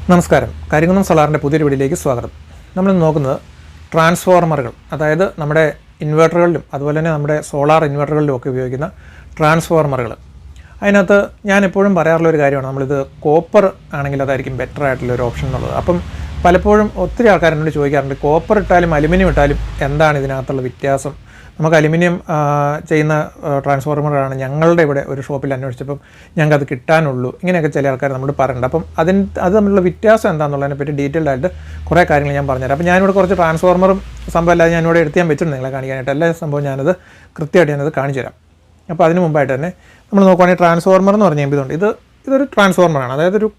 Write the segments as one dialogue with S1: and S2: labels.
S1: നമസ്കാരം. കരിങ്കുന്നം സോളാറിൻ്റെ പുതിയൊരു വീഡിയോയിലേക്ക് സ്വാഗതം. നമ്മൾ നോക്കുന്നത് ട്രാൻസ്ഫോർമറുകൾ, അതായത് നമ്മുടെ ഇൻവെർട്ടറുകളിലും അതുപോലെ തന്നെ നമ്മുടെ സോളാർ ഇൻവെർട്ടറുകളിലും ഒക്കെ ഉപയോഗിക്കുന്ന ട്രാൻസ്ഫോർമറുകൾ. അതിനകത്ത് ഞാൻ എപ്പോഴും പറയാറുള്ള ഒരു കാര്യമാണ്, നമ്മളിത് കോപ്പർ ആണെങ്കിൽ അതായിരിക്കും ബെറ്റർ ആയിട്ടുള്ള ഒരു ഓപ്ഷൻ എന്നുള്ളത്. അപ്പം പലപ്പോഴും ഒത്തിരി ആൾക്കാർ എന്നോട് ചോദിക്കാറുണ്ട്, കോപ്പർ ഇട്ടാലും അലുമിനിയം ഇട്ടാലും എന്താണ് ഇതിനകത്തുള്ള വ്യത്യാസം? നമുക്ക് അലുമിനിയം ചെയ്യുന്ന ട്രാൻസ്ഫോർമറാണ് ഞങ്ങളുടെ ഇവിടെ ഒരു ഷോപ്പിൽ അന്വേഷിച്ചപ്പം ഞങ്ങൾക്ക് അത് കിട്ടാനുള്ളൂ, ഇങ്ങനെയൊക്കെ ചില ആൾക്കാർ നമ്മൾ പറയുന്നുണ്ട്. അപ്പം അത് തമ്മിലുള്ള വ്യത്യാസം എന്താണെന്നുള്ളതിനെ പറ്റി ഡീറ്റെയിൽഡ് ആയിട്ട് കുറേ കാര്യങ്ങൾ ഞാൻ പറഞ്ഞുതരാം. അപ്പോൾ ഞാനിവിടെ കുറച്ച് ട്രാൻസ്ഫോർമറും സംഭവം അല്ലാതെ ഞാനിവിടെ എടുത്ത് ഞാൻ വെച്ചിട്ടുണ്ട് നിങ്ങളെ കാണിക്കാനായിട്ട്. എല്ലാ സംഭവം ഞാനത് കൃത്യമായിട്ട് ഞാനത് കാണിച്ചു തരാം. അപ്പോൾ അതിന് മുമ്പായിട്ട് തന്നെ നമ്മൾ നോക്കുവാണെങ്കിൽ ട്രാൻസ്ഫോർമർ എന്ന് പറഞ്ഞാൽ ഇതൊരു ട്രാൻസ്ഫോർമറാണ്, അതായത് ഒരു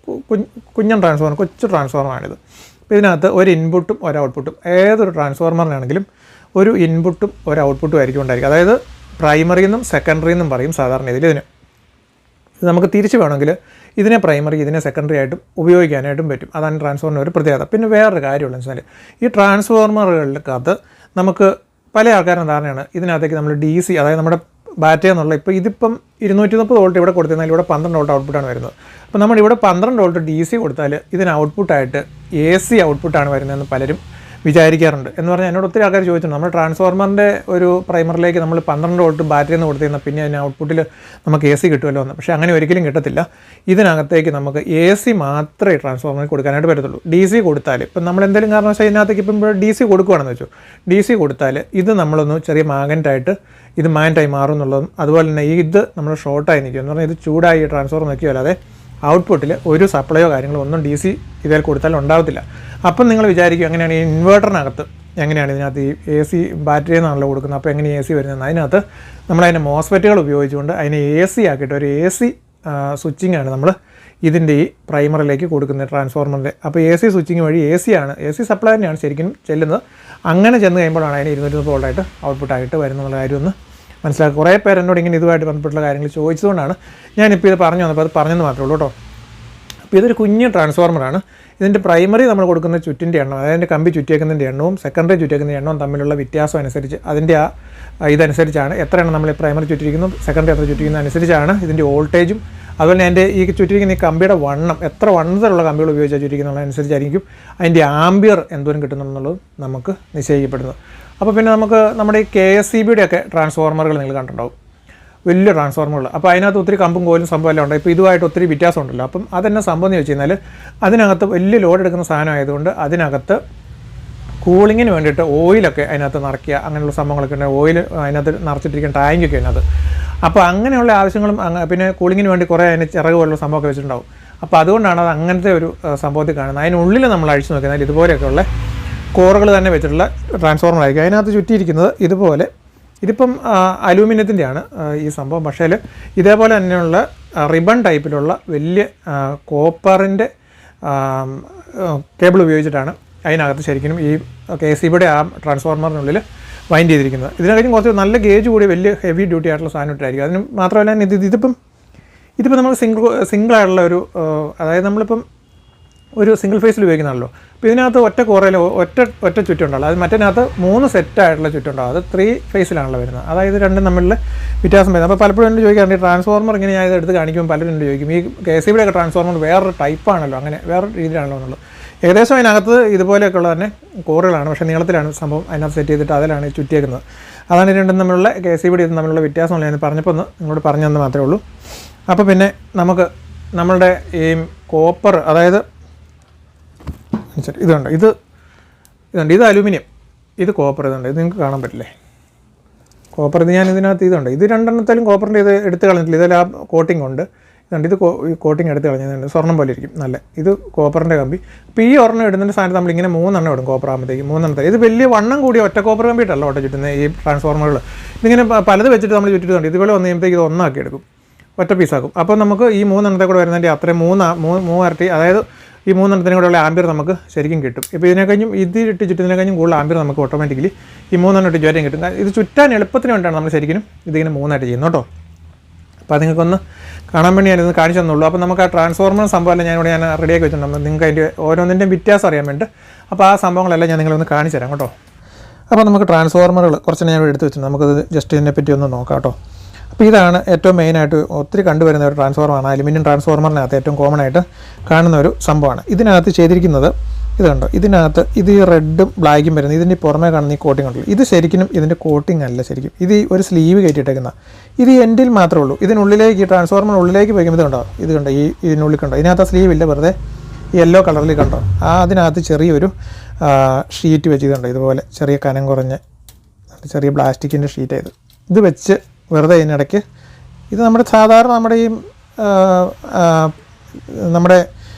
S1: കുഞ്ഞൻ ട്രാൻസ്ഫോർമർ, കൊച്ചു ട്രാൻസ്ഫോർമറാണിത്. അപ്പോൾ ഇതിനകത്ത് ഒരു ഇൻപുട്ടും ഒരു ഔട്ട്പുട്ടും, ഏതൊരു ട്രാൻസ്ഫോർമറിനാണെങ്കിലും ഒരു ഇൻപുട്ടും ഒരു ഔട്ട്പുട്ടും ആയിരിക്കും ഉണ്ടായിരിക്കും. അതായത് പ്രൈമറി എന്നും സെക്കൻഡറി എന്നും പറയും സാധാരണ ഇതിന്. ഇത് നമുക്ക് തിരിച്ച് വേണമെങ്കിൽ ഇതിനെ പ്രൈമറി ഇതിനെ സെക്കൻഡറി ആയിട്ടും ഉപയോഗിക്കാനായിട്ടും പറ്റും. അതാണ് ട്രാൻസ്ഫോർമറിൻ്റെ ഒരു പ്രത്യേകത. പിന്നെ വേറൊരു കാര്യമുള്ളതെന്ന് വെച്ചാൽ ഈ ട്രാൻസ്ഫോർമറുകൾക്കകത്ത് നമുക്ക് പല ആൾക്കാരും ധാരണയാണ് ഇതിനകത്തേക്ക് നമ്മൾ DC, അതായത് നമ്മുടെ ബാറ്ററി എന്നുള്ള, ഇതിപ്പം 230 വോൾട്ട് ഇവിടെ കൊടുത്തിരുന്നാൽ ഇവിടെ 12 വോൾട്ട് ഔട്ട്പുട്ടാണ് വരുന്നത്. അപ്പോൾ നമ്മളിവിടെ 12 വോൾട്ട് DC കൊടുത്താൽ ഇതിന് ഔട്ട്പുട്ടായിട്ട് AC ഔട്ട്പുട്ടാണ് വരുന്നതെന്ന് പലരും വിചാരിക്കാറുണ്ട്. എന്ന് പറഞ്ഞാൽ എന്നോട് ഒത്തിരി ആൾക്കാർ ചോദിച്ചിട്ടുണ്ട്, നമ്മൾ ട്രാൻസ്ഫോർമറിൻ്റെ ഒരു പ്രൈമറിലേക്ക് നമ്മൾ 12 വോൾട്ട് ബാറ്ററി എന്ന് കൊടുത്തിരുന്നാൽ പിന്നെ അതിന് ഔട്ട്പുട്ടിൽ നമുക്ക് AC കിട്ടുമല്ലോ എന്ന്. പക്ഷേ അങ്ങനെ ഒരിക്കലും കിട്ടത്തില്ല. ഇതിനകത്തേക്ക് നമുക്ക് AC മാത്രമേ ട്രാൻസ്ഫോർമറിന് കൊടുക്കാനായിട്ട് പറ്റത്തുള്ളൂ. DC കൊടുത്താൽ ഇപ്പം നമ്മൾ എന്തെങ്കിലും കാരണവശാൽ ഇതിനകത്തേക്ക് ഇപ്പം DC കൊടുക്കുകയാണെന്ന് വെച്ചു, DC കൊടുത്താൽ ഇത് നമ്മളൊന്ന് ചെറിയ മാഗ്നറ്റായി മാറും എന്നുള്ളതും, അതുപോലെ തന്നെ ഇത് നമ്മൾ ഷോർട്ടായി നിൽക്കും എന്ന് പറഞ്ഞാൽ ഇത് ചൂടായി ട്രാൻസ്ഫോർമർ നിൽക്കുകയോ അല്ലാതെ ഔട്ട്പുട്ടിൽ ഒരു സപ്ലൈയോ കാര്യങ്ങളോ ഒന്നും DC ഇതിൽ കൊടുത്താൽ ഉണ്ടാകത്തില്ല. അപ്പം നിങ്ങൾ വിചാരിക്കും എങ്ങനെയാണ് ഈ ഇൻവേർട്ടറിനകത്ത് എങ്ങനെയാണ് ഇതിനകത്ത് ഈ AC ബാറ്ററി എന്നാണല്ലോ കൊടുക്കുന്നത്, അപ്പോൾ എങ്ങനെ AC വരുന്നത്? അതിനകത്ത് നമ്മളതിൻ്റെ മോസ്ഫെറ്റുകൾ ഉപയോഗിച്ചുകൊണ്ട് അതിനെ AC ആക്കിയിട്ട് ഒരു AC സ്വിച്ചിങ് ആണ് നമ്മൾ ഇതിൻ്റെ ഈ പ്രൈമറിലേക്ക് കൊടുക്കുന്നത് ട്രാൻസ്ഫോർമറിൻ്റെ. അപ്പോൾ AC സ്വിച്ചിങ് വഴി AC സപ്ലൈ തന്നെയാണ് ശരിക്കും ചെല്ലുന്നത്. അങ്ങനെ ചെന്ന് കഴിയുമ്പോഴാണ് അതിന് 230 വോൾട്ടായിട്ട് ഔട്ട്പുട്ടായിട്ട് വരുന്നുള്ള കാര്യം ഒന്ന് മനസ്സിലാക്കുക. കുറേ പേര് എന്നോട് ഇങ്ങനെ ഇതുമായിട്ട് ബന്ധപ്പെട്ടുള്ള കാര്യങ്ങൾ ചോദിച്ചതുകൊണ്ടാണ് ഞാനിപ്പോൾ ഇത് പറഞ്ഞു വന്നപ്പോൾ അത് പറഞ്ഞെന്ന് മാത്രമേ ഉള്ളൂ കേട്ടോ. അപ്പോൾ ഇതൊരു കുഞ്ഞ് ട്രാൻസ്ഫോർമറാണ്. ഇതിൻ്റെ പ്രൈമറി നമ്മൾ കൊടുക്കുന്ന ചുറ്റിൻ്റെ എണ്ണം, അതായത് കമ്പി ചുറ്റിയേക്കുന്നതിൻ്റെ എണ്ണവും സെക്കൻഡറി ചുറ്റിയേക്കുന്ന എണ്ണവും തമ്മിലുള്ള വ്യത്യാസം അനുസരിച്ച് അതിൻ്റെ ഇതനുസരിച്ചാണ് എത്ര എണ്ണം നമ്മൾ പ്രൈമറി ചുറ്റിരിക്കുന്നു സെക്കൻഡറി എത്ര ചുറ്റിരിക്കുന്ന അനുസരിച്ചാണ് ഇതിൻ്റെ വോൾട്ടേജും അതുപോലെ തന്നെ ഈ ചുറ്റിരിക്കുന്ന ഈ കമ്പിയുടെ വണ്ണം, എത്ര വണ്ണത്തിലുള്ള കമ്പികൾ ഉപയോഗിച്ചാൽ ചുറ്റിരിക്കുന്നതിനനുസരിച്ചായിരിക്കും അതിൻ്റെ ആംബിയർ എന്തോരം കിട്ടുന്നുള്ളത് നമുക്ക് നിശ്ചയിക്കപ്പെടുന്നത്. അപ്പോൾ പിന്നെ നമുക്ക് നമ്മുടെ ഈ KSEBയുടെ ഒക്കെ ട്രാൻസ്ഫോർമറുകൾ നിങ്ങൾ കണ്ടിട്ടുണ്ടാവും, വലിയ ട്രാൻസ്ഫോർമറുകൾ. അപ്പോൾ അതിനകത്ത് ഒത്തിരി കമ്പും കോലും സംഭവം എല്ലാം ഉണ്ട്. ഇപ്പോൾ ഇതുമായിട്ട് ഒത്തിരി വ്യത്യാസം ഉണ്ടല്ലോ. അപ്പം അതെന്നെ സംഭവം എന്ന് വെച്ച് കഴിഞ്ഞാൽ അതിനകത്ത് വലിയ ലോഡ് എടുക്കുന്ന സാധനം ആയതുകൊണ്ട് അതിനകത്ത് കൂളിങ്ങിന് വേണ്ടിയിട്ട് ഓയിലൊക്കെ അതിനകത്ത് നിറയ്ക്കുക, അങ്ങനെയുള്ള സംഭവങ്ങളൊക്കെ ഉണ്ട്. ഓയിൽ അതിനകത്ത് നിറച്ചിട്ടിരിക്കുന്ന ടാങ്കൊക്കെ അതിനകത്ത്. അപ്പോൾ അങ്ങനെയുള്ള ആവശ്യങ്ങളും പിന്നെ കൂളിങ്ങിന് വേണ്ടി കുറേ അതിന് ചിറക് പോലുള്ള സംഭവമൊക്കെ വെച്ചിട്ടുണ്ടാവും. അപ്പോൾ അതുകൊണ്ടാണ് അത് അങ്ങനത്തെ ഒരു സംഭവത്തിൽ കാണുന്നത്. അതിനുള്ളിൽ നമ്മൾ അഴിച്ചു നോക്കിയാൽ ഇതുപോലെയൊക്കെയുള്ള കോറുകൾ തന്നെ വെച്ചിട്ടുള്ള ട്രാൻസ്ഫോർമർ ആയിരിക്കും. അതിനകത്ത് ചുറ്റിയിരിക്കുന്നത് ഇതുപോലെ, ഇതിപ്പം അലൂമിനിയത്തിൻ്റെയാണ് ഈ സംഭവം. പക്ഷേ ഇതേപോലെ തന്നെയുള്ള റിബൺ ടൈപ്പിലുള്ള വലിയ കോപ്പറിൻ്റെ കേബിൾ ഉപയോഗിച്ചിട്ടാണ് അതിനകത്ത് ശരിക്കും ഈ KSEBയുടെ ആ ട്രാൻസ്ഫോർമറിനുള്ളിൽ വൈൻഡ് ചെയ്തിരിക്കുന്നത്. ഇതിനകത്തും കുറച്ച് നല്ല ഗേജ് കൂടി വലിയ ഹെവി ഡ്യൂട്ടി ആയിട്ടുള്ള സാധനം ഇട്ടായിരിക്കും. അതിന് മാത്രമല്ല ഇതിപ്പം നമ്മൾ സിംഗിളായിട്ടുള്ള ഒരു, അതായത് നമ്മളിപ്പം ഒരു സിംഗിൾ ഫേസിൽ ഉപയോഗിക്കുന്നതാണല്ലോ. അപ്പോൾ ഇതിനകത്ത് ഒറ്റ കോറയിൽ ഒറ്റ ചുറ്റുണ്ടല്ലോ, അത് മറ്റേനകത്ത് 3 സെറ്റായിട്ടുള്ള ചുറ്റുണ്ടാവും. അത് 3 ഫേസിലാണല്ലോ വരുന്നത്. അതായത് രണ്ടും തമ്മിലുള്ള വ്യത്യാസം വരുന്നത്. അപ്പോൾ പലപ്പോഴും എന്നോട് ചോദിക്കാറുണ്ട്, ട്രാൻസ്ഫോർമർ ഇങ്ങനെ ഞാൻ എടുത്ത് കാണിക്കുമ്പോൾ പലരും എന്നോട് ചോദിക്കും, ഈ KSEBയുടെ ഒക്കെ ട്രാൻസ്ഫോർമർ വേറൊരു ടൈപ്പാണല്ലോ, അങ്ങനെ വേറൊരു രീതിയിലാണല്ലോ എന്നുള്ളത്. ഏകദേശം അതിനകത്ത് ഇതുപോലെയൊക്കെയുള്ള തന്നെ കോറുകളാണ്, പക്ഷേ നീളത്തിലാണ് സംഭവം അതിനകത്ത് സെറ്റ് ചെയ്തിട്ട് അതിലാണ് ചുറ്റിയേക്കുന്നത്. അതാണ് രണ്ടും തമ്മിലുള്ള KSEBയുടെ ഇതും തമ്മിലുള്ള വ്യത്യാസമുള്ള ഞാൻ പറഞ്ഞപ്പോൾ ഒന്ന് നിങ്ങളോട് പറഞ്ഞു തന്നു മാത്രമേ ഉള്ളൂ. അപ്പോൾ പിന്നെ നമുക്ക് നമ്മളുടെ ഈ കോപ്പർ, അതായത് ഇത് അലൂമിനിയം, ഇത് കോപ്പർ, ഇത് നിങ്ങൾക്ക് കാണാൻ പറ്റില്ലേ കോപ്പർ. ഞാൻ ഇതിനകത്ത് ഇത് രണ്ടെണ്ണത്തിലും കോപ്പറിൻ്റെ ഇത് എടുത്ത് കളഞ്ഞിട്ടില്ല. ഇതിൽ ആ കോട്ടിംഗ് ഉണ്ട്. ഇത് കോട്ടിങ് എടുത്ത് കളഞ്ഞിട്ടുണ്ട്, സ്വർണ്ണം പോലെ ഇരിക്കും നല്ല. ഇത് കോപ്പറിൻ്റെ കമ്പി. അപ്പോൾ ഈ ഒരെണ്ണം ഇടുന്നതിൻ്റെ സ്ഥാനത്ത് നമ്മളിങ്ങനെ 3 എണ്ണം ഇടും കോപ്പർ ആകുമ്പോഴത്തേക്ക്. 3 എണ്ണത്തിൽ ഇത് വലിയ വണ്ണം കൂടിയ ഒറ്റ കോപ്പർ കമ്പിയിട്ടല്ല ഒറ്റ ചുറ്റുന്നത് ഈ ട്രാൻസ്ഫോർമറുകൾ. ഇതിങ്ങനെ പലത് വെച്ചിട്ട് നമ്മൾ ചുറ്റിട്ടുണ്ട്. ഇതുപോലെ വന്നു കഴിയുമ്പോഴത്തേക്ക് ഇത് ഒന്നാക്കി എടുക്കും, ഒറ്റ പീസാക്കും. അപ്പോൾ നമുക്ക് ഈ 3 എണ്ണത്തെ കൂടെ വരുന്നതിൻ്റെ അത്രയും 3 ഇരട്ടി, അതായത് ഈ 3 എണ്ണത്തിനും കൂടെയുള്ള ആംബിയർ നമുക്ക് ശരിക്കും കിട്ടും. ഇപ്പോൾ ഇതിനെക്കഴിഞ്ഞും ഇതിട്ട് ചുറ്റുന്നതിനെക്കഴിഞ്ഞും കൂടുതൽ ആംബിയർ നമുക്ക് ഓട്ടോമാറ്റിക്കലി ഈ 3 എണ്ണം ഇട്ട് ചുറ്റാൻ കിട്ടും. ഇത് ചുറ്റാൻ എളുപ്പത്തിന് വേണ്ടിയാണ് നമ്മൾ ശരിക്കും ഇതിങ്ങനെ 3 ആയിട്ട് ചെയ്യുന്നത് കേട്ടോ. അപ്പോൾ അത് നിങ്ങൾക്കൊന്ന് കാണാൻ വേണ്ടി ഞാനിത് കാണിച്ചു തന്നുള്ളൂ. അപ്പോൾ നമുക്ക് ആ ട്രാൻസ്ഫോർമർ സംഭവമല്ല ഞാൻ റെഡിയാക്കി വെച്ചിട്ടുണ്ട്. നിങ്ങൾക്ക് അതിൻ്റെ ഓരോന്നിൻ്റെയും വ്യത്യാസം അറിയാൻ വേണ്ടി. അപ്പോൾ ആ സംഭവങ്ങളെല്ലാം ഞാൻ നിങ്ങളൊന്ന് കാണിച്ചു തരാം കേട്ടോ. അപ്പോൾ നമുക്ക് ട്രാൻസ്ഫോർമറുകൾ കുറച്ച് ഞാൻ എടുത്ത് വെച്ചിട്ടുണ്ട്. നമുക്കത് ജസ്റ്റ് ഇതിനെപ്പറ്റി ഒന്ന് നോക്കാം കേട്ടോ. അപ്പോൾ ഇതാണ് ഏറ്റവും മെയിനായിട്ട് ഒത്തിരി കണ്ടുവരുന്ന ഒരു ട്രാൻസ്ഫോർമറാണ്. അലുമിനിയം ട്രാൻസ്ഫോർമറിനകത്ത് ഏറ്റവും കോമൺ ആയിട്ട് കാണുന്ന ഒരു സംഭവമാണ്. ഇതിനകത്ത് ചെയ്തിരിക്കുന്നത് ഇത് കണ്ടോ, ഇതിനകത്ത് ഇത് ഈ റെഡും ബ്ലാക്കും വരുന്നത് ഇതിൻ്റെ പുറമേ കാണുന്ന ഈ കോട്ടിംഗ് ഉണ്ടല്ലോ, ഇത് ശരിക്കും ഇതിൻ്റെ കോട്ടിംഗ് അല്ല ശരിക്കും. ഇത് ഒരു സ്ലീവ് കയറ്റിയിട്ടേക്കുന്ന ഇത് ഈ എൻഡിൽ മാത്രമേ ഉള്ളൂ. ഇതിനുള്ളിലേക്ക് ഈ ട്രാൻസ്ഫോർമർ ഉള്ളിലേക്ക് പോയിക്കുമ്പോൾ ഇത് കണ്ടോ, ഇത് കണ്ടോ, ഇതിനുള്ളിൽ കണ്ടോ, ഇതിനകത്ത് സ്ലീവ് ഇല്ല, വെറുതെ യെല്ലോ കളറിൽ കണ്ടോ. അതിനകത്ത് ചെറിയൊരു ഷീറ്റ് വെച്ച് ഇതുണ്ടോ, ഇതുപോലെ ചെറിയ കനം കുറഞ്ഞ ചെറിയ പ്ലാസ്റ്റിക്കിൻ്റെ ഷീറ്റ് ഇത് വെച്ച് വെറുതെ ഇതിനിടയ്ക്ക് ഇത് സാധാരണ നമ്മുടെ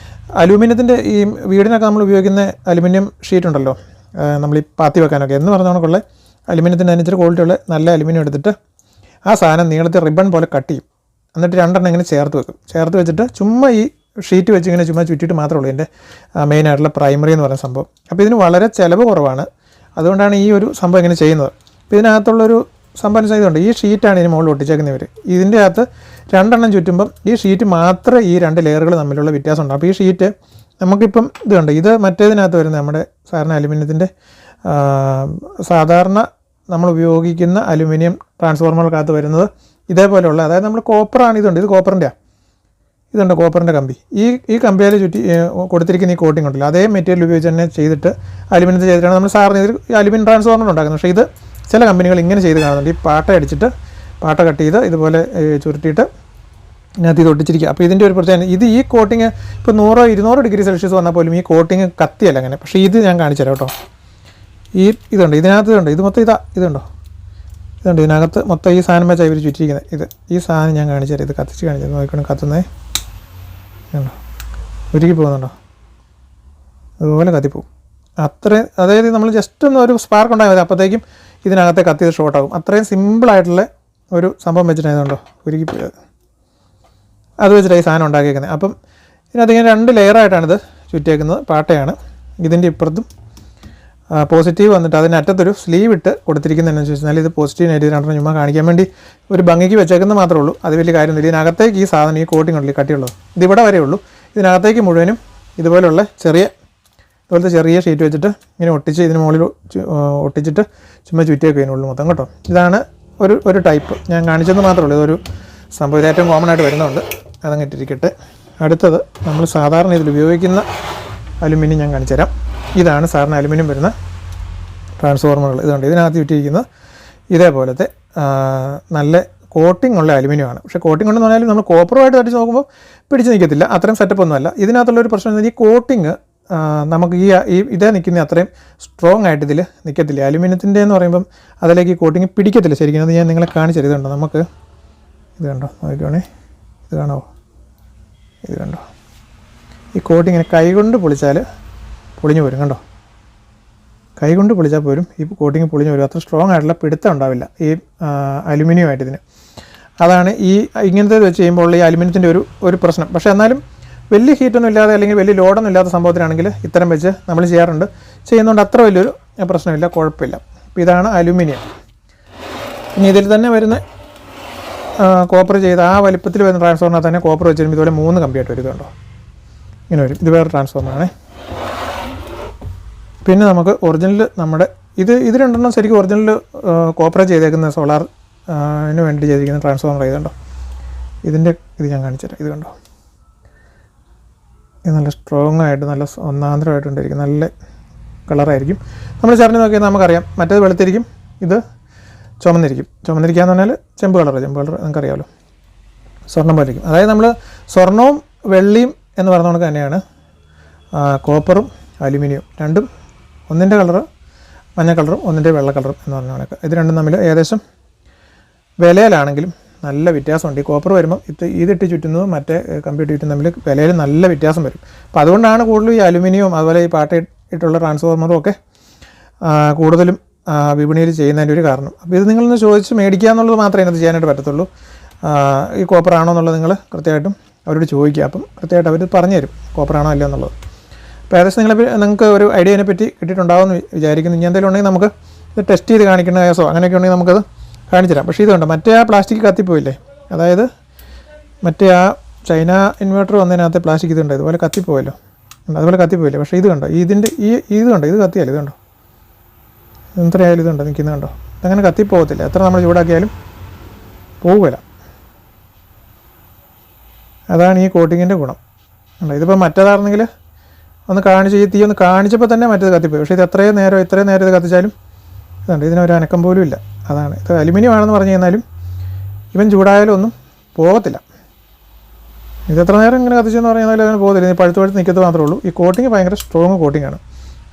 S1: അലൂമിനിയത്തിൻ്റെ ഈ വീടിനൊക്കെ നമ്മൾ ഉപയോഗിക്കുന്ന അലുമിനിയം ഷീറ്റ് ഉണ്ടല്ലോ, നമ്മൾ ഈ പാത്തി വെക്കാനൊക്കെ എന്ന് പറഞ്ഞ കണക്കുള്ള അലുമിനിയത്തിൻ്റെ അതിനിച്ചിരി ക്വാളിറ്റിയുള്ള നല്ല അലുമിനിയം എടുത്തിട്ട് ആ സാധനം നീളത്തിൽ റിബൺ പോലെ കട്ട് ചെയ്യും. എന്നിട്ട് രണ്ടെണ്ണം ഇങ്ങനെ ചേർത്ത് വെക്കും. ചേർത്ത് വെച്ചിട്ട് ചുമ്മാ ഈ ഷീറ്റ് വെച്ച് ഇങ്ങനെ ചുമ്മാ ചുറ്റിയിട്ട് മാത്രമേ ഉള്ളൂ ഇതിൻ്റെ മെയിനായിട്ടുള്ള പ്രൈമറി എന്ന് പറയുന്ന സംഭവം. അപ്പോൾ ഇതിന് വളരെ ചിലവ് കുറവാണ്. അതുകൊണ്ടാണ് ഈ ഒരു സംഭവം ഇങ്ങനെ ചെയ്യുന്നത്. അപ്പോൾ ഇതിനകത്തുള്ളൊരു സംഭവം ചെയ്തുകൊണ്ട് ഈ ഷീറ്റാണ് ഇതിന് മുകളിൽ ഒട്ടിച്ചേക്കുന്നവർ. ഇതിൻ്റെ അകത്ത് രണ്ടെണ്ണം ചുറ്റുമ്പം ഈ ഷീറ്റ് മാത്രമേ ഈ രണ്ട് ലെയറുകൾ തമ്മിലുള്ള വ്യത്യാസം ഉണ്ട്. അപ്പോൾ ഈ ഷീറ്റ് നമുക്കിപ്പം ഇത് കണ്ട് ഇത് മറ്റേതിനകത്ത് വരുന്നത് നമ്മുടെ സാധാരണ അലുമിനിയത്തിൻ്റെ സാധാരണ നമ്മൾ ഉപയോഗിക്കുന്ന അലുമിനിയം ട്രാൻസ്ഫോർമറിനകത്ത് വരുന്നത് ഇതേപോലെയുള്ള, അതായത് നമ്മൾ കോപ്പറാണ്. ഇത് കോപ്പറിൻ്റെയാണ്. ഇതുണ്ട് കോപ്പറിൻ്റെ കമ്പി. ഈ കമ്പിയിൽ ചുറ്റി കൊടുത്തിരിക്കുന്ന ഈ കോട്ടിംഗ് ഉണ്ടല്ലോ, അതേ മെറ്റീരിയൽ ഉപയോഗിച്ച് തന്നെ ചെയ്തിട്ട് അലുമിനിയത്തിൽ ചെയ്തിട്ടാണ് നമ്മൾ സാറിന് ഇത് അലുമിനിയം ട്രാൻസ്ഫോർമർ ഉണ്ടാക്കുന്നത്. പക്ഷേ ഇത് ചില കമ്പനികൾ ഇങ്ങനെ ചെയ്ത് കാണുന്നുണ്ട്. ഈ പാട്ട അടിച്ചിട്ട് പാട്ട കട്ട് ചെയ്ത് ഇതുപോലെ ചുരുട്ടിയിട്ട് ഇതിനകത്ത് ഇത് ഒട്ടിച്ചിരിക്കുക. അപ്പോൾ ഇതിൻ്റെ ഒരു പ്രത്യേകത ഇത് ഈ കോട്ടിങ് ഇപ്പോൾ 100-200 ഡിഗ്രി സെൽഷ്യസ് വന്നാൽ പോലും ഈ കോട്ടിങ് കത്തിയല്ല അങ്ങനെ. പക്ഷേ ഇത് ഞാൻ കാണിച്ചു തരാം കേട്ടോ. ഇതുണ്ട് ഇതിനകത്ത് ഇതുണ്ട്, ഇത് മൊത്തം ഇതുണ്ടോ, ഇതുണ്ട് ഇതിനകത്ത് മൊത്തം ഈ സാധനം വെച്ചാൽ ഇവർ ചുറ്റിയിരിക്കുന്നത്. ഈ സാധനം ഞാൻ കാണിച്ചു തരാം. ഇത് കത്തിച്ച് കാണിച്ചത് നോക്കണം, കത്തുന്നേ ഉണ്ടോ, ഉരുക്കി പോകുന്നുണ്ടോ, അതുപോലെ കത്തിപ്പോവും. അതായത് നമ്മൾ ജസ്റ്റ് ഒന്ന് ഒരു സ്പാർക്ക് ഉണ്ടായാൽ മതി, അപ്പോഴത്തേക്കും ഇതിനകത്തെ കത്തിയത് ഷോർട്ടാകും. അത്രയും സിമ്പിളായിട്ടുള്ള ഒരു സംഭവം വെച്ചിട്ടായതുകൊണ്ടോ ഉരുക്കി പോയത്. അത് വെച്ചിട്ടാണ് ഈ സാധനം ഉണ്ടാക്കിയേക്കുന്നത്. അപ്പം ഇതിനകത്ത് ഇങ്ങനെ 2 ലെയറായിട്ടാണിത് ചുറ്റിയേക്കുന്നത്. പാട്ടയാണ്. ഇതിൻ്റെ ഇപ്പുറത്തും പോസിറ്റീവ് വന്നിട്ട് അതിനറ്റത്തൊരു സ്ലീവ് ഇട്ട് കൊടുത്തിരിക്കുന്നതെന്ന് വെച്ചാൽ ഇത് പോസിറ്റീവ് നെഗറ്റീവ് രണ്ടെണ്ണം ചുമ്മാ കാണിക്കാൻ വേണ്ടി ഒരു ഭംഗിക്ക് വെച്ചേക്കുന്നത് മാത്രമേ ഉള്ളൂ. അത് വലിയ കാര്യമൊന്നുമില്ല. ഇതിനകത്തേക്ക് ഈ സാധനം ഈ കോട്ടിംഗ് ഉണ്ടല്ലോ കട്ടിയുള്ളത് ഇതിവിടെ വരെ ഉള്ളൂ. ഇതിനകത്തേക്ക് മുഴുവനും ഇതുപോലുള്ള ഇതുപോലത്തെ ചെറിയ ഷീറ്റ് വെച്ചിട്ട് ഇങ്ങനെ ഒട്ടിച്ച് ഇതിന് മുകളിൽ ഒട്ടിച്ചിട്ട് ചുമ്മാ ചുറ്റിയൊക്കെ ഇതിനുള്ളിൽ മൊത്തം കേട്ടോ. ഇതാണ് ഒരു ടൈപ്പ് ഞാൻ കാണിച്ചെന്ന് മാത്രമേ ഉള്ളൂ. ഇതൊരു സംഭവം ഏറ്റവും കോമൺ ആയിട്ട് വരുന്നുണ്ട്. അതങ്ങ് ഇട്ടിരിക്കട്ടെ. അടുത്തത് നമ്മൾ സാധാരണ ഇതിൽ ഉപയോഗിക്കുന്ന അലുമിനിയം ഞാൻ കാണിച്ചു തരാം. ഇതാണ് സാധാരണ അലുമിനിയം വരുന്ന ട്രാൻസ്ഫോർമറുകൾ. ഇതുണ്ട് ഇതിനകത്ത് ചുറ്റിയിരിക്കുന്നത് ഇതേപോലത്തെ നല്ല കോട്ടിംഗ് ഉള്ള അലുമിനിയമാണ്. പക്ഷേ കോട്ടിംഗ് ഉണ്ടെന്ന് പറഞ്ഞാൽ നമ്മൾ കോപ്പറുമായിട്ട് തട്ടിച്ച് നോക്കുമ്പോൾ പിടിച്ച് നിൽക്കത്തില്ല. അത്രയും സെറ്റപ്പ് ഒന്നുമല്ല. ഇതിനകത്തുള്ളൊരു പ്രശ്നം എന്ന് പറഞ്ഞാൽ ഈ കോട്ടിങ് നമുക്ക് ഇതേ നിൽക്കുന്ന അത്രയും സ്ട്രോങ് ആയിട്ട് ഇതിൽ നിൽക്കത്തില്ല. അലുമിനിയത്തിൻ്റെ എന്ന് പറയുമ്പം അതിലേക്ക് ഈ കോട്ടിങ് പിടിക്കത്തില്ല ശരിക്കും. അത് ഞാൻ നിങ്ങളെ കാണിച്ചു തരും. ഇതുണ്ടോ, നമുക്ക് ഇത് കണ്ടോ, നോക്കിക്കോണേ, ഇത് കാണാമോ, ഇത് കണ്ടോ, ഈ കോട്ടിങ്ങിനെ കൈകൊണ്ട് പൊളിച്ചാൽ പൊളിഞ്ഞു വരും. കണ്ടോ, കൈകൊണ്ട് പൊളിച്ചാൽ പോലും ഈ കോട്ടിങ് പൊളിഞ്ഞു വരും. അത്ര സ്ട്രോങ് ആയിട്ടുള്ള പിടുത്തം ഉണ്ടാവില്ല ഈ അലുമിനിയമായിട്ട് ഇതിന്. അതാണ് ഇങ്ങനത്തെ വെച്ച് ചെയ്യുമ്പോൾ ഈ അലുമിനിയത്തിൻ്റെ ഒരു പ്രശ്നം. പക്ഷേ എന്നാലും വലിയ ഹീറ്റൊന്നും ഇല്ലാതെ അല്ലെങ്കിൽ വലിയ ലോഡൊന്നും ഇല്ലാത്ത സംഭവത്തിനാണെങ്കിൽ ഇത്തരം വെച്ച് നമ്മൾ ചെയ്യാറുണ്ട്. ചെയ്യുന്നതുകൊണ്ട് അത്ര വലിയൊരു പ്രശ്നമില്ല, കുഴപ്പമില്ല. അപ്പോൾ ഇതാണ് അലുമിനിയം. ഇനി ഇതിൽ തന്നെ വരുന്ന കോപ്പർ ചെയ്ത് ആ വലിപ്പത്തിൽ വരുന്ന ട്രാൻസ്ഫോർമർ തന്നെ കോപ്പർ വെച്ച് വരുമ്പോൾ ഇതുപോലെ 3 കമ്പിയായിട്ട് വരും. ഇതുണ്ടോ, ഇങ്ങനെ വരും. ഇത് വേറെ ട്രാൻസ്ഫോർമറാണേ. പിന്നെ നമുക്ക് ഒറിജിനൽ നമ്മുടെ ഇത് രണ്ടെണ്ണം ശരിക്കും ഒറിജിനൽ കോപ്പർ ചെയ്തേക്കുന്ന സോളാറിന് വേണ്ടി ചെയ്തിരിക്കുന്ന ട്രാൻസ്ഫോർമർ ചെയ്തുണ്ടോ. ഇത് ഞാൻ കാണിച്ചു തരാം. ഇത് കണ്ടോ, ഇത് നല്ല സ്ട്രോങ് ആയിട്ട് നല്ല ഒന്നാന്തരമായിട്ടുണ്ടായിരിക്കും. നല്ല കളറായിരിക്കും. നമ്മൾ ചരഞ്ഞ് നോക്കിയാൽ നമുക്കറിയാം. മറ്റേത് വെളുത്തിരിക്കും, ഇത് ചുമന്നിരിക്കുക എന്ന് പറഞ്ഞാൽ ചെമ്പ് കളർ നിങ്ങൾക്കറിയാമല്ലോ, സ്വർണ്ണം പോലെ ഇരിക്കും. അതായത് നമ്മൾ സ്വർണവും വെള്ളിയും എന്ന് പറഞ്ഞ കണക്ക് തന്നെയാണ് കോപ്പറും അലുമിനിയം രണ്ടും. ഒന്നിൻ്റെ കളറ് മഞ്ഞ കളറും ഒന്നിൻ്റെ വെള്ള കളറും എന്ന് പറഞ്ഞ കണക്ക്. ഇത് രണ്ടും തമ്മിൽ ഏകദേശം വിലയിലാണെങ്കിലും നല്ല വ്യത്യാസമുണ്ട്. ഈ കോപ്പർ വരുമ്പോൾ ഇതിട്ട് ചുറ്റുന്നതും മറ്റേ കമ്പ്യൂട്ടർ ചുറ്റും തമ്മിൽ വിലയിൽ നല്ല വ്യത്യാസം വരും. അപ്പോൾ അതുകൊണ്ടാണ് കൂടുതലും ഈ അലുമിനിയവും അതുപോലെ ഈ പാട്ട ഇട്ടുള്ള ട്രാൻസ്ഫോർമറും ഒക്കെ കൂടുതലും വിപണിയിൽ ചെയ്യുന്നതിൻ്റെ ഒരു കാരണം. അപ്പോൾ ഇത് നിങ്ങളൊന്ന് ചോദിച്ച് മേടിക്കുക എന്നുള്ളത് മാത്രമേ ഇതിനകത്ത് ചെയ്യാനായിട്ട് പറ്റത്തുള്ളൂ. ഈ കോപ്പറാണോ എന്നുള്ളത് നിങ്ങൾ കൃത്യമായിട്ടും അവരോട് ചോദിക്കുക. അപ്പം കൃത്യമായിട്ട് അവർ പറഞ്ഞു തരും കോപ്പറാണോ അല്ല എന്നുള്ളത്. അപ്പോൾ ഏകദേശം നിങ്ങൾക്ക് ഒരു ഐഡിയനെ പറ്റി കിട്ടിയിട്ടുണ്ടാവുമെന്ന് വിചാരിക്കുന്നു. ഇനി എന്തെങ്കിലും ഉണ്ടെങ്കിൽ നമുക്ക് ഇത് ടെസ്റ്റ് ചെയ്ത് കാണിക്കുന്ന കേസോ അങ്ങനെയൊക്കെ ഉണ്ടെങ്കിൽ നമുക്കത് കാണിച്ചു തരാം. പക്ഷേ ഇതുണ്ട് മറ്റേ ആ പ്ലാസ്റ്റിക് കത്തിപ്പോയില്ലേ, അതായത് മറ്റേ ആ ചൈന ഇൻവേർട്ടർ വന്നതിനകത്ത് പ്ലാസ്റ്റിക് ഇതുണ്ട് ഇതുപോലെ കത്തിപ്പോയല്ലോ, അതുപോലെ കത്തിപ്പോയില്ലേ. പക്ഷേ ഇത് കണ്ടോ, ഇത് കണ്ടോ, ഇത് കത്തിയല്ലേ, ഇതുണ്ടോ, എത്രയായാലും ഇതുണ്ടോ നിൽക്കുന്നത് കണ്ടോ, ഇതങ്ങനെ കത്തിപ്പോകത്തില്ല. എത്ര നമ്മൾ ചൂടാക്കിയാലും പോവുകയില്ല. അതാണ് ഈ കോട്ടിങ്ങിൻ്റെ ഗുണം. ഇതിപ്പോൾ മറ്റേതായിരുന്നെങ്കിൽ ഒന്ന് കാണിച്ച് ഈ തീ ഒന്ന് കാണിച്ചപ്പോൾ തന്നെ മറ്റേത് കത്തിപ്പോയി. പക്ഷേ ഇത് ഇത്രയും നേരം ഇത് കത്തിച്ചാലും ഇതുണ്ട്, ഇതിനൊരു അനക്കം പോലും ഇല്ല. അതാണ് ഇത് അലുമിനിയം ആണെന്ന് പറഞ്ഞു കഴിഞ്ഞാലും ഇവൻ ചൂടായാലും ഒന്നും പോകത്തില്ല. ഇത് എത്ര നേരം ഇങ്ങനെ കത്തിച്ചെന്ന് പറഞ്ഞു കഴിഞ്ഞാൽ അതിന് പോകത്തില്ല. ഈ പഴുത്ത് നിൽക്കത്ത് മാത്രമേ ഉള്ളൂ. ഈ കോട്ടിങ് ഭയങ്കര സ്ട്രോങ് കോട്ടിങ്ങാണ്.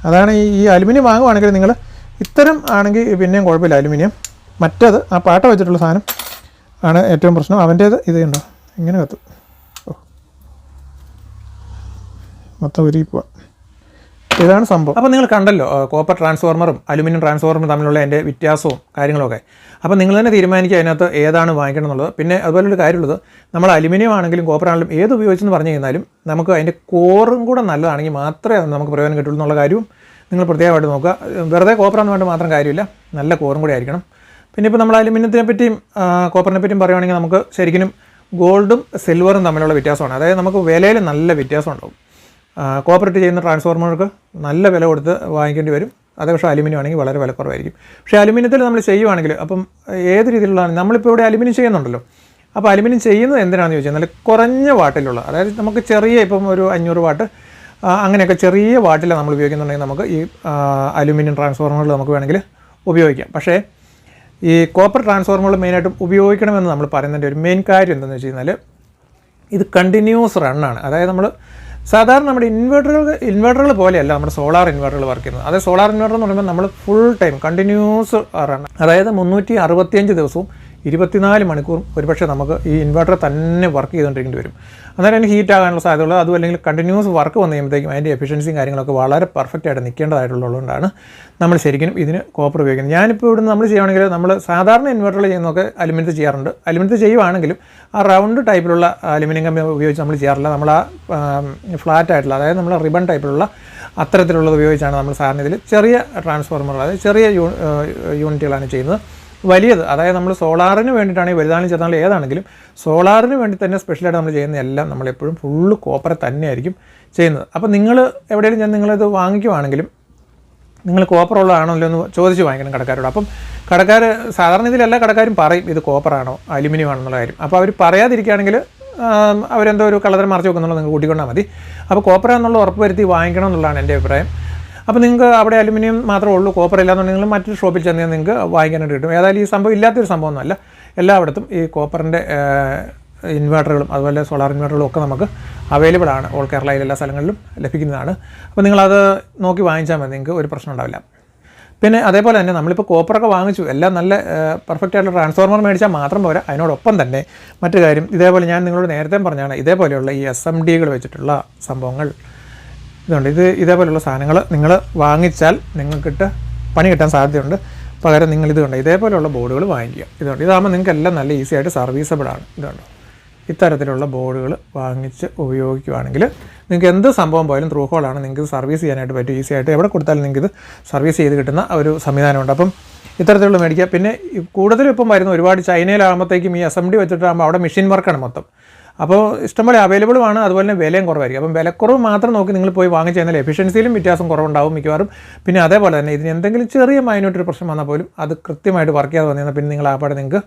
S1: അതാണ് ഈ അലുമിനിയം വാങ്ങുവാണെങ്കിൽ നിങ്ങൾ ഇത്തരം ആണെങ്കിൽ പിന്നെയും കുഴപ്പമില്ല അലുമിനിയം. മറ്റേത് ആ പാട്ട വെച്ചിട്ടുള്ള സാധനം ആണ് ഏറ്റവും പ്രശ്നം. അവൻ്റേത് ഇത് ഉണ്ടോ ഇങ്ങനെ കത്തും. മൊത്തം ഉരുകി പോവാം. ഇതാണ് സംഭവം. അപ്പോൾ നിങ്ങൾ കണ്ടല്ലോ കോപ്പർ ട്രാൻസ്ഫോർമറും അലുമിനിയം ട്രാൻസ്ഫോർമറും തമ്മിലുള്ള അതിൻ്റെ വ്യത്യാസവും കാര്യങ്ങളൊക്കെ. അപ്പോൾ നിങ്ങൾ തന്നെ തീരുമാനിക്കുക അതിനകത്ത് ഏതാണ് വാങ്ങിക്കണം എന്നുള്ളത്. പിന്നെ അതുപോലൊരു കാര്യമുള്ളത്, നമ്മൾ അലുമിനിയം ആണെങ്കിലും കോപ്പർ ആണെങ്കിലും ഏത് ഉപയോഗിച്ചെന്ന് പറഞ്ഞു കഴിഞ്ഞാലും നമുക്ക് അതിൻ്റെ കോറും കൂടെ നല്ലതാണെങ്കിൽ മാത്രമേ നമുക്ക് പ്രയോജനം കിട്ടുള്ളൂ എന്നുള്ള കാര്യവും നിങ്ങൾ പ്രത്യേകമായിട്ട് നോക്കുക. വെറുതെ കോപ്പറാന്ന് വേണ്ട മാത്രം കാര്യമില്ല, നല്ല കോറും കൂടി ആയിരിക്കണം. പിന്നെ ഇപ്പോൾ നമ്മൾ അലുമിനിയത്തിനെ പറ്റിയും കോപ്പറിനെ പറ്റിയും പറയുകയാണെങ്കിൽ നമുക്ക് ശരിക്കും ഗോൾഡും സിൽവറും തമ്മിലുള്ള വ്യത്യാസമാണ്. അതായത് നമുക്ക് വിലയിൽ നല്ല വ്യത്യാസം ഉണ്ടാവും. കോപ്പറേറ്റ് ചെയ്യുന്ന ട്രാൻസ്ഫോർമർക്ക് നല്ല വില കൊടുത്ത് വാങ്ങിക്കേണ്ടി വരും. അതേ പക്ഷേ അലുമിനിയം ആണെങ്കിൽ വളരെ വിലക്കുറവായിരിക്കും. പക്ഷേ അലുമിനിയത്തിൽ നമ്മൾ ചെയ്യുവാണെങ്കിൽ അപ്പം ഏത് രീതിയിലുള്ളതാണ്, നമ്മളിപ്പോൾ ഇവിടെ അലുമിനിയം ചെയ്യുന്നുണ്ടല്ലോ. അപ്പോൾ അലുമിനിയം ചെയ്യുന്നത് എന്തിനാണെന്ന് ചോദിച്ചാൽ നല്ല കുറഞ്ഞ വാട്ടിലുള്ള, അതായത് നമുക്ക് ചെറിയ ഇപ്പം ഒരു 500 വാട്ട് അങ്ങനെയൊക്കെ ചെറിയ വാട്ടിൽ നമ്മൾ ഉപയോഗിക്കുന്നുണ്ടെങ്കിൽ നമുക്ക് ഈ അലുമിനിയം ട്രാൻസ്ഫോർമറിൽ നമുക്ക് വേണമെങ്കിൽ ഉപയോഗിക്കാം. പക്ഷേ ഈ കോപ്പർ ട്രാൻസ്ഫോർമറിൽ മെയിനായിട്ടും ഉപയോഗിക്കണമെന്ന് നമ്മൾ പറയുന്നതിൻ്റെ ഒരു മെയിൻ കാര്യം എന്താണെന്ന് വെച്ച് കഴിഞ്ഞാൽ ഇത് കണ്ടിന്യൂസ് റണ്ണാണ്. അതായത് നമ്മൾ സാധാരണ നമ്മുടെ ഇൻവെർട്ടറുകൾ പോലെയല്ല നമ്മുടെ സോളാർ ഇൻവെർട്ടറുകൾ വർക്ക് ചെയ്യുന്നത്. അതായത് സോളാർ ഇൻവെർട്ടർ എന്ന് പറയുമ്പോൾ നമ്മൾ ഫുൾ ടൈം കണ്ടിന്യൂസ് റൺ, അതായത് 365 ദിവസവും 24 മണിക്കൂറും ഒരുപക്ഷെ നമുക്ക് ഈ ഇൻവെർട്ടർ തന്നെ വർക്ക് ചെയ്തുകൊണ്ടിരിക്കേണ്ടി വരും. അന്നേരം അതിന് ഹീറ്റ് ആകാനുള്ള സാധ്യതയുള്ളത്. അതും അല്ലെങ്കിൽ കണ്ടിന്യൂസ് വർക്ക് വന്നു കഴിയുമ്പോഴത്തേക്കും അതിൻ്റെ എഫിഷ്യൻസിയും കാര്യങ്ങളൊക്കെ വളരെ പെർഫെക്റ്റ് ആയിട്ട് നിൽക്കേണ്ടതായിട്ടുള്ളതുകൊണ്ടാണ് നമ്മൾ ശരിക്കും ഇതിന് കോപ്പർ ഉപയോഗിക്കുന്നത്. ഞാനിപ്പോൾ ഇവിടുന്ന് നമ്മൾ ചെയ്യുകയാണെങ്കിൽ നമ്മൾ സാധാരണ ഇൻവെർട്ടറിൽ ചെയ്യുന്നതൊക്കെ അലുമിനിയത്തിൽ ചെയ്യാറുണ്ട്. അലുമിനിയത്തിൽ ചെയ്യുവാണെങ്കിലും ആ റൗണ്ട് ടൈപ്പിലുള്ള അലുമിനിയം കമ്പി ഉപയോഗിച്ച് നമ്മൾ ചെയ്യാറില്ല. നമ്മൾ ആ ഫ്ലാറ്റ് ആയിട്ടുള്ള, അതായത് നമ്മൾ റിബൺ ടൈപ്പിലുള്ള അത്തരത്തിലുള്ളത് ഉപയോഗിച്ചാണ് നമ്മൾ സാധാരണ ഇതിൽ ചെറിയ ട്രാൻസ്ഫോർമർ, അതായത് ചെറിയ യൂണിറ്റുകളാണ് ചെയ്യുന്നത്. വലിയത്, അതായത് നമ്മൾ സോളാറിന് വേണ്ടിയിട്ടാണെങ്കിൽ വലുതാണെങ്കിലും ചെറുതാണെങ്കിലും ഏതാണെങ്കിലും സോളാറിന് വേണ്ടി തന്നെ സ്പെഷ്യലായിട്ട് നമ്മൾ ചെയ്യുന്ന എല്ലാം നമ്മളെപ്പോഴും ഫുള്ള് കോപ്പർ തന്നെയായിരിക്കും ചെയ്യുന്നത്. അപ്പോൾ നിങ്ങൾ എവിടെയെങ്കിലും നിങ്ങളിത് വാങ്ങിക്കുവാണെങ്കിലും നിങ്ങൾ കോപ്പർ ഉള്ളതാണല്ലോ എന്ന് ചോദിച്ച് വാങ്ങിക്കണം കടക്കാരോട്. അപ്പം കടക്കാർ സാധാരണ ഇതിലെല്ലാ കടക്കാരും പറയും ഇത് കോപ്പറാണോ അലുമിനിയം ആണോ എന്നുള്ള കാര്യം. അപ്പോൾ അവർ പറയാതിരിക്കുകയാണെങ്കിൽ അവരെന്തോ ഒരു കളറിൽ മറച്ച് വെക്കുന്നുള്ളത് നിങ്ങൾ കൂട്ടിക്കൊണ്ടാൽ മതി. അപ്പോൾ കോപ്പറാണെന്നുള്ള ഉറപ്പ് വരുത്തി വാങ്ങിക്കണം എന്നുള്ളതാണ് എൻ്റെ അഭിപ്രായം. അപ്പോൾ നിങ്ങൾക്ക് അവിടെ അലുമിനിയം മാത്രമേ ഉള്ളൂ, കോപ്പർ ഇല്ലാന്നുണ്ടെങ്കിൽ നിങ്ങൾ മറ്റൊരു ഷോപ്പിൽ ചെന്നാൽ നിങ്ങൾക്ക് വാങ്ങിക്കാനായിട്ട് കിട്ടും. ഏതായാലും ഈ സംഭവം ഇല്ലാത്തൊരു സംഭവമൊന്നുമല്ല. എല്ലായിടത്തും ഈ കോപ്പറിൻ്റെ ഇൻവെർട്ടറുകളും അതുപോലെ സോളാർ ഇൻവെർട്ടറുകളും ഒക്കെ നമുക്ക് അവൈലബിൾ ആണ്. ഓൾ കേരളയിൽ എല്ലാ സ്ഥലങ്ങളിലും ലഭിക്കുന്നതാണ്. അപ്പോൾ നിങ്ങളത് നോക്കി വാങ്ങിച്ചാൽ മതി, നിങ്ങൾക്ക് ഒരു പ്രശ്നം ഉണ്ടാവില്ല. പിന്നെ അതേപോലെ തന്നെ നമ്മളിപ്പോൾ കോപ്പറൊക്കെ വാങ്ങിച്ചു, എല്ലാം നല്ല പെർഫെക്റ്റ് ആയിട്ടുള്ള ട്രാൻസ്ഫോർമർ മേടിച്ചാൽ മാത്രം പോരാ. അതിനോടൊപ്പം തന്നെ മറ്റു കാര്യം, ഇതേപോലെ ഞാൻ നിങ്ങളോട് നേരത്തെ പറഞ്ഞാണ്, ഇതേപോലെയുള്ള ഈ SMDകൾ വെച്ചിട്ടുള്ള സംഭവങ്ങൾ ഇതുണ്ട്. ഇതേപോലെയുള്ള സാധനങ്ങൾ നിങ്ങൾ വാങ്ങിച്ചാൽ നിങ്ങൾക്കിട്ട് പണി കിട്ടാൻ സാധ്യതയുണ്ട്. പകരം നിങ്ങളിതുണ്ട് ഇതേപോലെയുള്ള ബോർഡുകൾ വാങ്ങിക്കുക. ഇതാകുമ്പോൾ നിങ്ങൾക്ക് എല്ലാം നല്ല ഈസി ആയിട്ട് സർവീസബിളാണ്. ഇതുണ്ട് ഇത്തരത്തിലുള്ള ബോർഡുകൾ വാങ്ങിച്ച് ഉപയോഗിക്കുകയാണെങ്കിൽ നിങ്ങൾക്ക് എന്ത് സംഭവം പോയാലും ത്രൂ ഹോളാണ്, നിങ്ങൾക്ക് സർവീസ് ചെയ്യാനായിട്ട് പറ്റും. ഈസി ആയിട്ട് എവിടെ കൊടുത്താലും നിങ്ങൾക്ക് ഇത് സർവീസ് ചെയ്ത് കിട്ടുന്ന ഒരു സംവിധാനമുണ്ട്. അപ്പം ഇത്തരത്തിലുള്ള മേടിക്കുക. പിന്നെ കൂടുതലും ഇപ്പം വരുന്ന ഒരുപാട് ചൈനയിലാകുമ്പോഴത്തേക്കും ഈ SMD വെച്ചിട്ടാകുമ്പോൾ അവിടെ മെഷീൻ വർക്കാണ് മൊത്തം. അപ്പോൾ ഇഷ്ടംപോലെ അവൈലബിളുമാണ്. അതുപോലെ തന്നെ വിലയും കുറവായിരിക്കും. അപ്പം വിലക്കുറവ് മാത്രം നോക്കി നിങ്ങൾ പോയി വാങ്ങിച്ച് കഴിഞ്ഞാൽ എഫിഷ്യൻസിയിലും വ്യത്യാസം കുറവുണ്ടാവും മിക്കവാറും. പിന്നെ അതേപോലെ തന്നെ ഇതിന് എന്തെങ്കിലും ചെറിയ മൈന്യൂട്ടൊരു പ്രശ്നം വന്നാൽ പോലും അത് കൃത്യമായിട്ട് വർക്ക് ചെയ്യാതെ വന്നു കഴിഞ്ഞാൽ പിന്നെ നിങ്ങൾ ആ പാടെ നിങ്ങൾക്ക്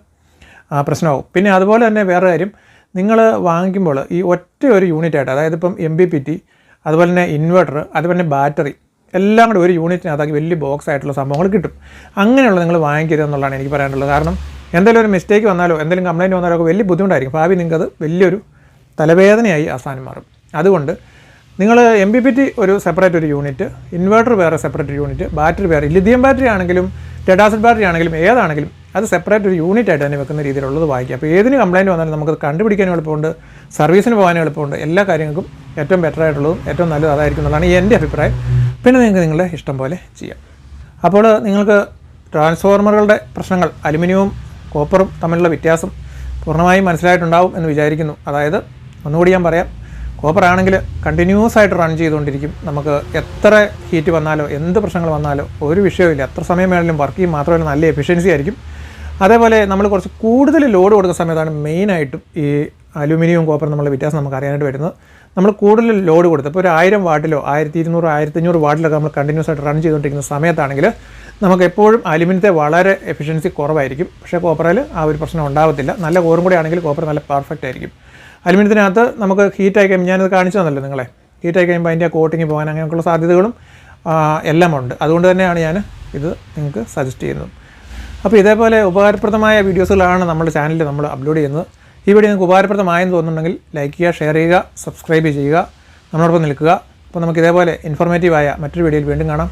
S1: പ്രശ്നമാവും. പിന്നെ അതുപോലെ തന്നെ വേറെ കാര്യം, നിങ്ങൾ വാങ്ങിക്കുമ്പോൾ ഈ ഒറ്റ ഒരു യൂണിറ്റായിട്ട്, അതായത് ഇപ്പം MPPT, അതുപോലെ തന്നെ ഇൻവെർട്ടർ, അതുപോലെ തന്നെ ബാറ്ററി എല്ലാം കൂടെ ഒരു യൂണിറ്റിനകത്താക്കി വലിയ ബോക്സ് ആയിട്ടുള്ള സംഭവങ്ങൾ കിട്ടും. അങ്ങനെയുള്ള നിങ്ങൾ വാങ്ങിക്കരുത് എന്നുള്ളതാണ് എനിക്ക് പറയാനുള്ളത്. കാരണം എന്തെങ്കിലും ഒരു മിസ്റ്റേക്ക് വന്നാലോ എന്തെങ്കിലും കംപ്ലയിൻറ്റ് വന്നാലോ ഒക്കെ വലിയ ബുദ്ധിമുട്ടായിരിക്കും. ഭാവി നിങ്ങൾക്കത് വലിയൊരു തലവേദനയായി അവസാനം മാറും. അതുകൊണ്ട് നിങ്ങൾ MPPT ഒരു സെപ്പറേറ്റ് ഒരു യൂണിറ്റ്, ഇൻവെർട്ടർ വേറെ സെപ്പറേറ്റ് യൂണിറ്റ്, ബാറ്ററി വേറെ, ലിഥിയം ബാറ്ററി ആണെങ്കിലും ലെഡ് ആസിഡ് ബാറ്ററി ആണെങ്കിലും ഏതാണെങ്കിലും അത് സെപ്പറേറ്റ് ഒരു യൂണിറ്റ് ആയിട്ട് തന്നെ വെക്കുന്ന രീതിയിലുള്ളത് വാങ്ങിക്കുക. അപ്പോൾ ഏതിന് കംപ്ലയിൻറ്റ് വന്നാലും നമുക്കത് കണ്ടുപിടിക്കാനും എളുപ്പമുണ്ട്, സർവീസിന് പോകാനും എളുപ്പമുണ്ട്. എല്ലാ കാര്യങ്ങൾക്കും ഏറ്റവും ബെറ്റർ ആയിട്ടുള്ളതും ഏറ്റവും നല്ലത് അതായിരിക്കും എന്നുള്ളതാണ് എൻ്റെ അഭിപ്രായം. പിന്നെ നിങ്ങൾക്ക് നിങ്ങളുടെ ഇഷ്ടം പോലെ ചെയ്യാം. അപ്പോൾ നിങ്ങൾക്ക് ട്രാൻസ്ഫോർമറുകളുടെ പ്രശ്നങ്ങൾ, അലുമിനിയവും കോപ്പറും തമ്മിലുള്ള വ്യത്യാസം പൂർണ്ണമായും മനസ്സിലായിട്ടുണ്ടാവും എന്ന് വിചാരിക്കുന്നു. അതായത് ഒന്നുകൂടി ഞാൻ പറയാം, കോപ്പർ ആണെങ്കിൽ കണ്ടിന്യൂസ് ആയിട്ട് റൺ ചെയ്തുകൊണ്ടിരിക്കും. നമുക്ക് എത്ര ഹീറ്റ് വന്നാലോ എന്ത് പ്രശ്നങ്ങൾ വന്നാലോ ഒരു വിഷയമില്ല, എത്ര സമയം വേണമെങ്കിലും വർക്ക് ചെയ്യും. മാത്രമല്ല നല്ല എഫിഷ്യൻസി ആയിരിക്കും. അതേപോലെ നമ്മൾ കുറച്ച് കൂടുതൽ ലോഡ് കൊടുക്കുന്ന സമയത്താണ് മെയിനായിട്ടും ഈ അലുമിനിയവും കോപ്പറും നമ്മളുടെ വ്യത്യാസം നമുക്ക് അറിയാനായിട്ട് വരുന്നത്. നമ്മൾ കൂടുതൽ ലോഡ് കൊടുത്ത് ഇപ്പോൾ ഒരു 1000 വാട്ടിലോ 1200 1500 വാട്ടിലൊക്കെ നമ്മൾ കണ്ടിന്യൂസ് ആയിട്ട് റൺ ചെയ്തുകൊണ്ടിരിക്കുന്ന സമയത്താണെങ്കിൽ നമുക്ക് എപ്പോഴും അലുമിനിയത്തെ വളരെ എഫിഷ്യൻസി കുറവായിരിക്കും. പക്ഷേ കോപ്പറിൽ ആ ഒരു പ്രശ്നം ഉണ്ടാകത്തില്ല. നല്ല കോറും കൂടെ ആണെങ്കിൽ കോപ്പർ നല്ല പെർഫെക്റ്റ് ആയിരിക്കും. അലുമിനിയത്തിനകത്ത് നമുക്ക് ഹീറ്റായി കഴിയുമ്പോൾ ഞാനത് കാണിച്ചു തന്നല്ലോ നിങ്ങളെ, ഹീറ്റായി കഴിയുമ്പോൾ അതിൻ്റെ കോട്ടിങ് പോകാൻ അങ്ങനെയൊക്കെയുള്ള സാധ്യതകളും എല്ലാം ഉണ്ട്. അതുകൊണ്ട് തന്നെയാണ് ഞാൻ ഇത് നിങ്ങൾക്ക് സജസ്റ്റ് ചെയ്യുന്നത്. അപ്പോൾ ഇതേപോലെ ഉപകാരപ്രദമായ വീഡിയോസുകളാണ് നമ്മുടെ ചാനലിൽ നമ്മൾ അപ്ലോഡ് ചെയ്യുന്നത്. ഈ വീഡിയോ നിങ്ങൾക്ക് ഉപകാരപ്രദമായെന്ന് തോന്നുന്നുണ്ടെങ്കിൽ ലൈക്ക് ചെയ്യുക, ഷെയർ ചെയ്യുക, സബ്സ്ക്രൈബ് ചെയ്യുക, നമ്മളോടൊപ്പം നിൽക്കുക. അപ്പോൾ നമുക്ക് ഇതേപോലെ ഇൻഫോർമേറ്റീവായ മറ്റൊരു വീഡിയോയിൽ വീണ്ടും കാണാം.